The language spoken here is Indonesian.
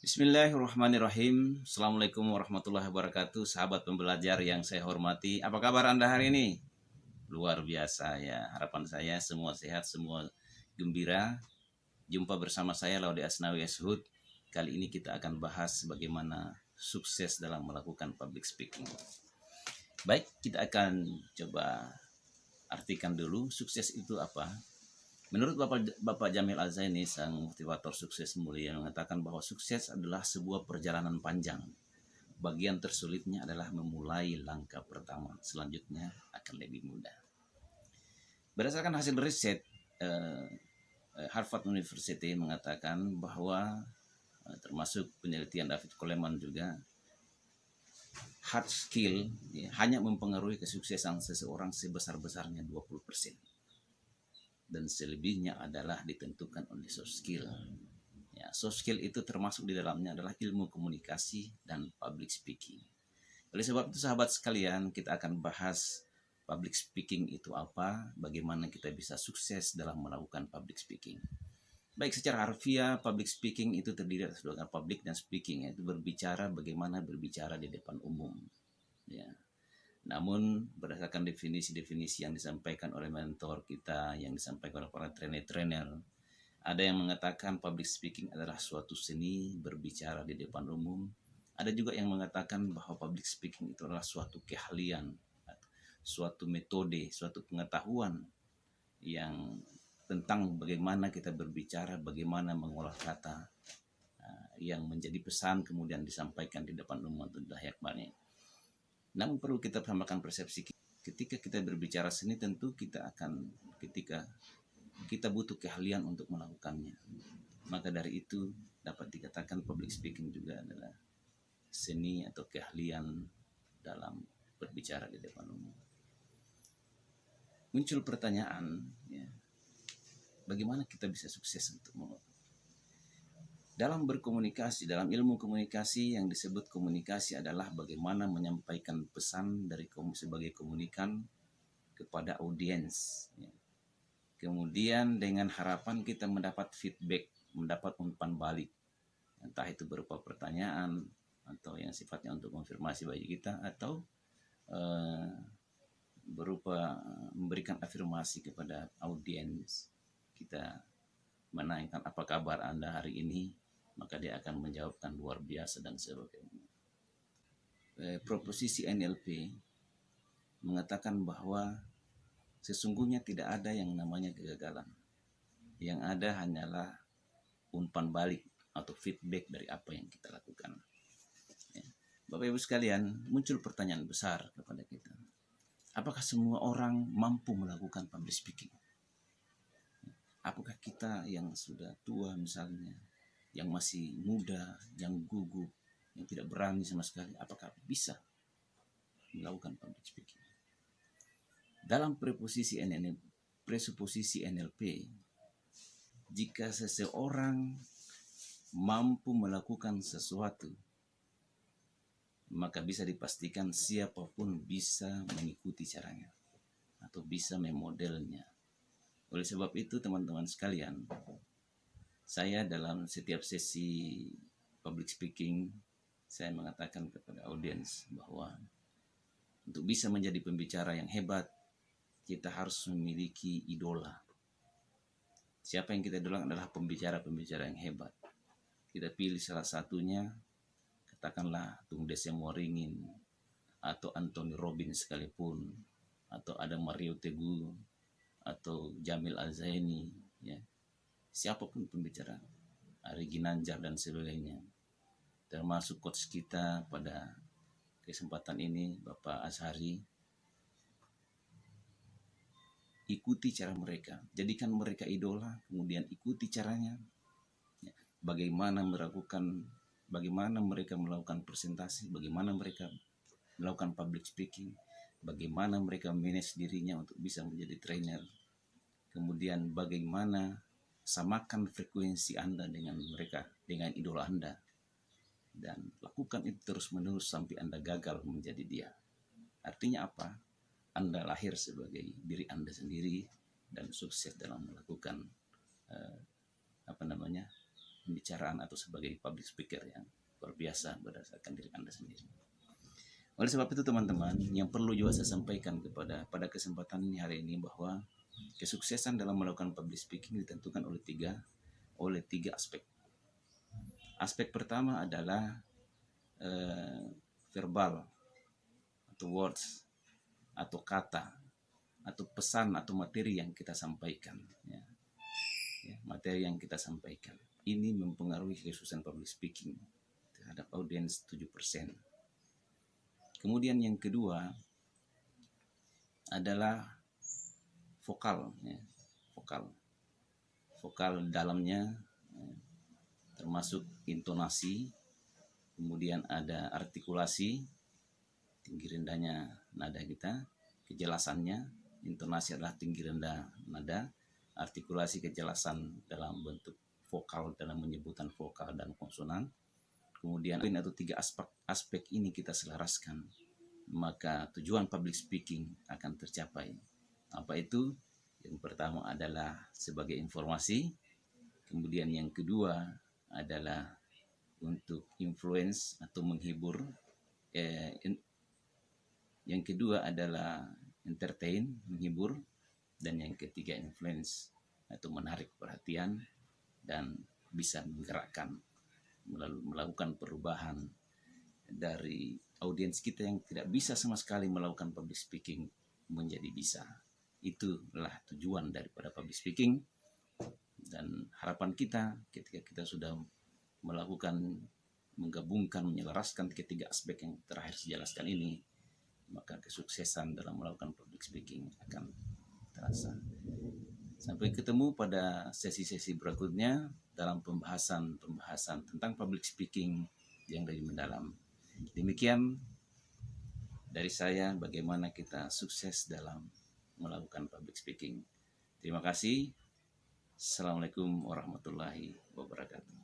Bismillahirrahmanirrahim. Assalamualaikum warahmatullahi wabarakatuh. Sahabat pembelajar yang saya hormati, apa kabar Anda hari ini? Luar biasa ya. Harapan saya semua sehat, semua gembira. Jumpa bersama saya Laude Asnawi Ashud. Kali ini kita akan bahas bagaimana sukses dalam melakukan public speaking. Baik, kita akan coba artikan dulu sukses itu apa. Menurut Bapak Jamil Al-Zaini, sang motivator sukses mulia, mengatakan bahwa sukses adalah sebuah perjalanan panjang. Bagian tersulitnya adalah memulai langkah pertama, selanjutnya akan lebih mudah. Berdasarkan hasil riset, Harvard University mengatakan bahwa, termasuk penelitian David Coleman juga, hard skill hanya mempengaruhi kesuksesan seseorang sebesar-besarnya 20%. Dan selebihnya adalah ditentukan oleh soft skill. Ya, soft skill itu termasuk di dalamnya adalah ilmu komunikasi dan public speaking. Oleh sebab itu sahabat sekalian, kita akan bahas public speaking itu apa, bagaimana kita bisa sukses dalam melakukan public speaking. Baik, secara harfiah public speaking itu terdiri atas dua kata, public dan speaking, yaitu berbicara, bagaimana berbicara di depan umum. Ya. Namun berdasarkan definisi-definisi yang disampaikan oleh mentor kita, yang disampaikan oleh para trainer-trainer, ada yang mengatakan public speaking adalah suatu seni berbicara di depan umum. Ada juga yang mengatakan bahwa public speaking itu adalah suatu keahlian, suatu metode, suatu pengetahuan yang tentang bagaimana kita berbicara, bagaimana mengolah kata, yang menjadi pesan kemudian disampaikan di depan umum untuk layak banyak. Namun perlu kita samakan persepsi, ketika kita berbicara seni tentu ketika kita butuh keahlian untuk melakukannya. Maka dari itu dapat dikatakan public speaking juga adalah seni atau keahlian dalam berbicara di depan umum. Muncul pertanyaan, ya, bagaimana kita bisa sukses untuk dalam berkomunikasi, dalam ilmu komunikasi yang disebut komunikasi adalah bagaimana menyampaikan pesan dari sebagai komunikan kepada audiens. Kemudian dengan harapan kita mendapat feedback, mendapat umpan balik. Entah itu berupa pertanyaan atau yang sifatnya untuk konfirmasi bagi kita, atau berupa memberikan afirmasi kepada audiens kita, menanyakan apa kabar Anda hari ini, maka dia akan menjawabkan luar biasa dan sebagainya. Proposisi NLP mengatakan bahwa sesungguhnya tidak ada yang namanya kegagalan. Yang ada hanyalah umpan balik atau feedback dari apa yang kita lakukan. Ya. Bapak Ibu sekalian, muncul pertanyaan besar kepada kita. Apakah semua orang mampu melakukan public speaking? Apakah kita yang sudah tua misalnya, yang masih muda, yang gugup, yang tidak berani sama sekali, apakah bisa melakukan public speaking? Dalam presuposisi NLP, jika seseorang mampu melakukan sesuatu, maka bisa dipastikan siapapun bisa mengikuti caranya atau bisa memodelnya. Oleh sebab itu teman-teman sekalian, saya dalam setiap sesi public speaking, saya mengatakan kepada audiens bahwa untuk bisa menjadi pembicara yang hebat, kita harus memiliki idola. Siapa yang kita idolakan adalah pembicara-pembicara yang hebat. Kita pilih salah satunya, katakanlah Tung Desem Waringin, atau Anthony Robbins sekalipun, atau ada Mario Teguh, atau Jamil Al-Zaini, ya. Siapapun pembicara, Ari Ginanjar dan sebagainya, termasuk coach kita pada kesempatan ini Bapak Azhari. Ikuti cara mereka, jadikan mereka idola, kemudian ikuti caranya. Bagaimana mereka melakukan presentasi, bagaimana mereka melakukan public speaking, bagaimana mereka manage dirinya untuk bisa menjadi trainer. Kemudian bagaimana samakan frekuensi Anda dengan mereka, dengan idola Anda. Dan lakukan itu terus-menerus sampai Anda gagal menjadi dia. Artinya apa? Anda lahir sebagai diri Anda sendiri dan sukses dalam melakukan pembicaraan atau sebagai public speaker yang luar biasa berdasarkan diri Anda sendiri. Oleh sebab itu teman-teman, yang perlu juga saya sampaikan pada kesempatan ini hari ini bahwa kesuksesan dalam melakukan public speaking ditentukan oleh tiga aspek. Aspek pertama adalah verbal atau words atau kata atau pesan atau materi yang kita sampaikan. Materi yang kita sampaikan ini mempengaruhi kesuksesan public speaking terhadap audiens 7%. Kemudian yang kedua adalah vokal dalamnya, termasuk intonasi, kemudian ada artikulasi, tinggi rendahnya nada kita, kejelasannya, intonasi adalah tinggi rendah nada, artikulasi kejelasan dalam bentuk vokal dalam menyebutan vokal dan konsonan. Kemudian atau tiga aspek ini kita selaraskan, maka tujuan public speaking akan tercapai. Apa itu? Yang pertama adalah sebagai informasi, kemudian yang kedua adalah untuk influence atau menghibur, yang kedua adalah entertain, menghibur, dan yang ketiga influence atau menarik perhatian dan bisa menggerakkan, melakukan perubahan dari audiens kita yang tidak bisa sama sekali melakukan public speaking menjadi bisa. Itulah tujuan daripada public speaking, dan harapan kita ketika kita sudah menggabungkan, menyelaraskan ketiga aspek yang terakhir saya jelaskan ini, maka kesuksesan dalam melakukan public speaking akan terasa. Sampai ketemu pada sesi-sesi berikutnya dalam pembahasan tentang public speaking yang lebih mendalam. Demikian dari saya, bagaimana kita sukses dalam melakukan public speaking. Terima kasih. Assalamualaikum warahmatullahi wabarakatuh.